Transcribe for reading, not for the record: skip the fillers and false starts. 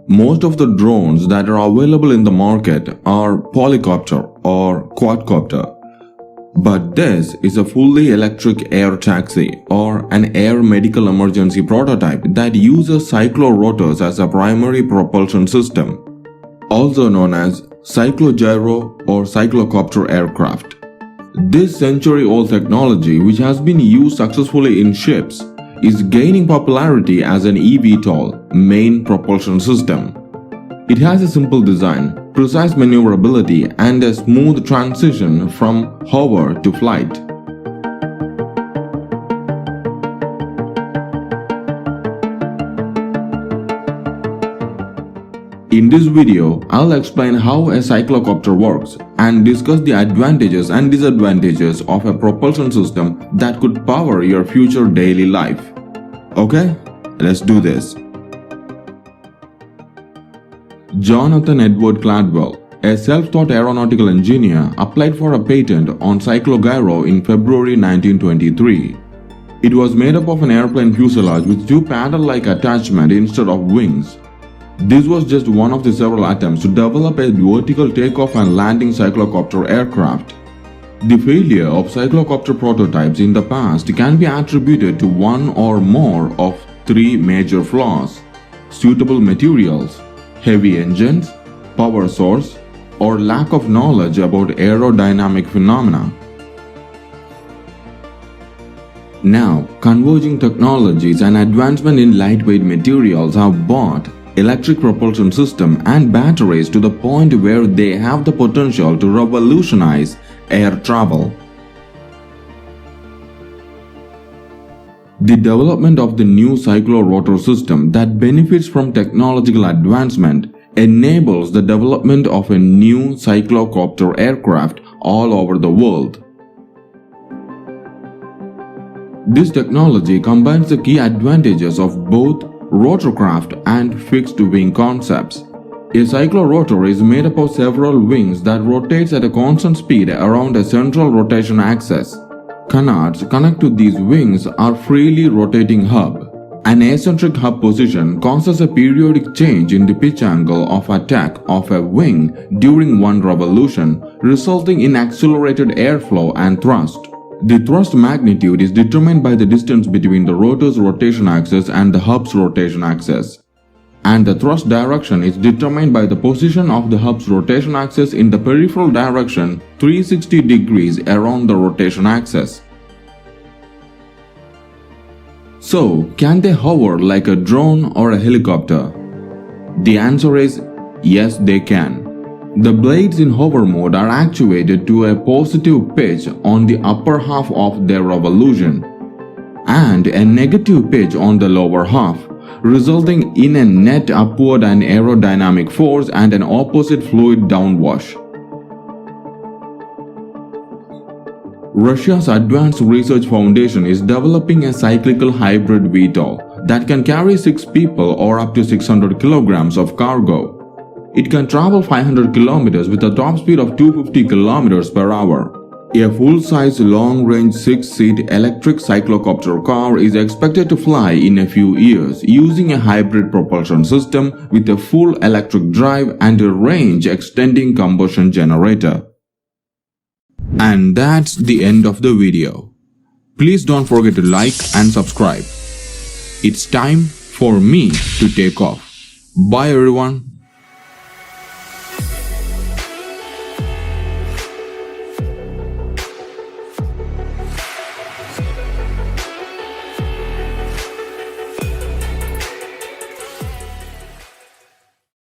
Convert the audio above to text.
Most of the drones that are available in the market are polycopter or quadcopter. But this is a fully electric air taxi or an air medical emergency prototype that uses cyclorotors as a primary propulsion system, also known as cyclogyro or cyclocopter aircraft. This century-old technology, which has been used successfully in ships, is gaining popularity as an eVTOL main propulsion system. It has a simple design, precise maneuverability, and a smooth transition from hover to flight. In this video, I'll explain how a cyclocopter works and discuss the advantages and disadvantages of a propulsion system that could power your future daily life. Okay, let's do this. Jonathan Edward Cladwell, a self-taught aeronautical engineer, applied for a patent on cyclogyro in February 1923. It was made up of an airplane fuselage with two paddle-like attachments instead of wings. This was just one of the several attempts to develop a vertical takeoff and landing cyclocopter aircraft. The failure of cyclocopter prototypes in the past can be attributed to one or more of three major flaws: suitable materials, heavy engines, power source, or lack of knowledge about aerodynamic phenomena. Now, converging technologies and advancement in lightweight materials have brought electric propulsion system and batteries to the point where they have the potential to revolutionize air travel. The development of the new cyclorotor system that benefits from technological advancement enables the development of a new cyclocopter aircraft all over the world. This technology combines the key advantages of both rotorcraft and fixed-wing concepts. A cyclorotor is made up of several wings that rotates at a constant speed around a central rotation axis. Canards connect to these wings are freely rotating hub. An eccentric hub position causes a periodic change in the pitch angle of attack of a wing during one revolution, resulting in accelerated airflow and thrust. The thrust magnitude is determined by the distance between the rotor's rotation axis and the hub's rotation axis, and the thrust direction is determined by the position of the hub's rotation axis in the peripheral direction 360 degrees around the rotation axis. So, can they hover like a drone or a helicopter? The answer is yes, they can. The blades in hover mode are actuated to a positive pitch on the upper half of their revolution and a negative pitch on the lower half, resulting in a net upward and aerodynamic force and an opposite fluid downwash. Russia's Advanced Research Foundation is developing a cyclical hybrid eVTOL that can carry 6 people or up to 600 kilograms of cargo. It can travel 500 kilometers with a top speed of 250 kilometers per hour. A full-size long-range 6-seat electric cyclocopter car is expected to fly in a few years using a hybrid propulsion system with a full electric drive and a range-extending combustion generator. And that's the end of the video. Please don't forget to like and subscribe. It's time for me to take off. Bye everyone.